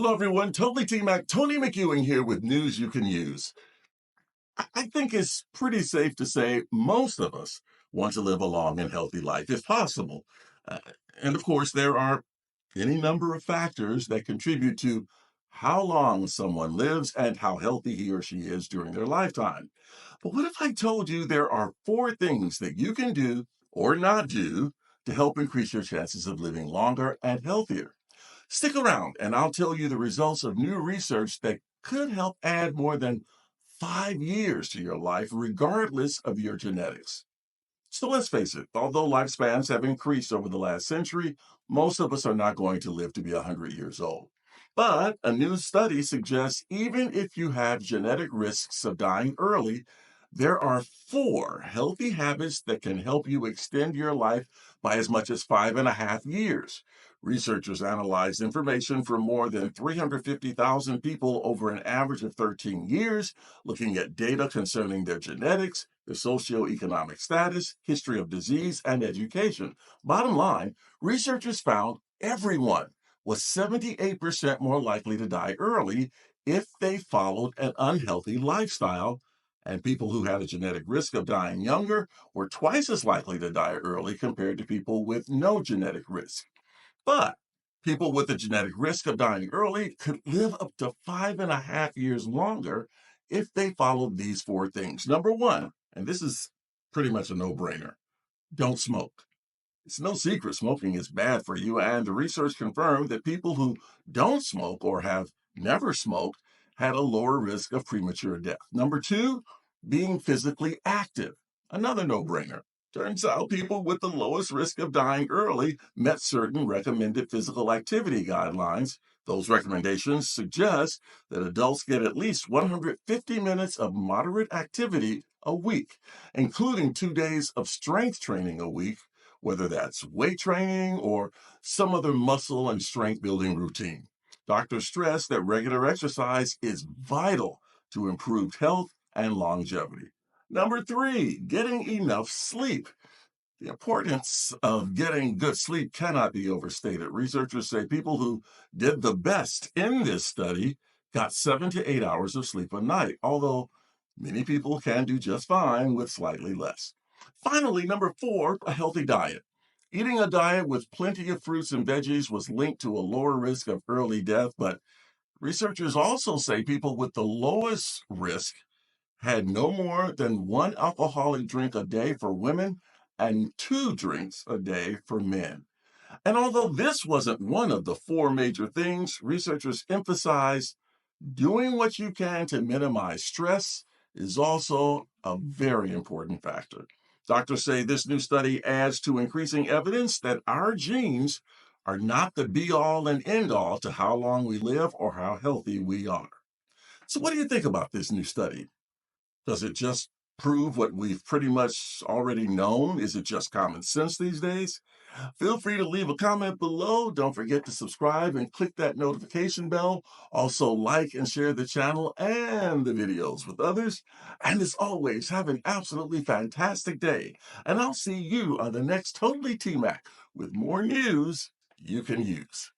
Hello, everyone. Totally T Mac, Tony McEwing here with news you can use. I think it's pretty safe to say most of us want to live a long and healthy life if possible. Uh, and of course, there are any number of factors that contribute to how long someone lives and how healthy he or she is during their lifetime. But what if I told you there are four things that you can do or not do to help increase your chances of living longer and healthier? Stick around, and I'll tell you the results of new research that could help add more than 5 years to your life, regardless of your genetics. So let's face it, although lifespans have increased over the last century, most of us are not going to live to be 100 years old. But a new study suggests even if you have genetic risks of dying early, there are four healthy habits that can help you extend your life by as much as 5.5 years. Researchers analyzed information from more than 350,000 people over an average of 13 years, looking at data concerning their genetics, their socioeconomic status, history of disease, and education. Bottom line, researchers found everyone was 78% more likely to die early if they followed an unhealthy lifestyle. And people who had a genetic risk of dying younger were twice as likely to die early compared to people with no genetic risk. But people with a genetic risk of dying early could live up to 5.5 years longer if they followed these four things. Number one, and this is pretty much a no brainer, don't smoke. It's no secret smoking is bad for you, and the research confirmed that people who don't smoke or have never smoked had a lower risk of premature death. Number two, being physically active. Another no brainer. Turns out people with the lowest risk of dying early met certain recommended physical activity guidelines. Those recommendations suggest that adults get at least 150 minutes of moderate activity a week, including 2 days of strength training a week, whether that's weight training or some other muscle and strength building routine. Doctors stress that regular exercise is vital to improved health and longevity. Number three, getting enough sleep. The importance of getting good sleep cannot be overstated. Researchers say people who did the best in this study got 7 to 8 hours of sleep a night, although many people can do just fine with slightly less. Finally, number four, a healthy diet. Eating a diet with plenty of fruits and veggies was linked to a lower risk of early death, but researchers also say people with the lowest risk had no more than one alcoholic drink a day for women and two drinks a day for men. And although this wasn't one of the four major things, researchers emphasize doing what you can to minimize stress is also a very important factor. Doctors say this new study adds to increasing evidence that our genes are not the be all and end all to how long we live or how healthy we are. So, what do you think about this new study? Does it just prove what we've pretty much already known? Is it just common sense these days? Feel free to leave a comment below. Don't forget to subscribe and click that notification bell. Also, like and share the channel and the videos with others. And as always, have an absolutely fantastic day. And I'll see you on the next Totally T Mac with more news you can use.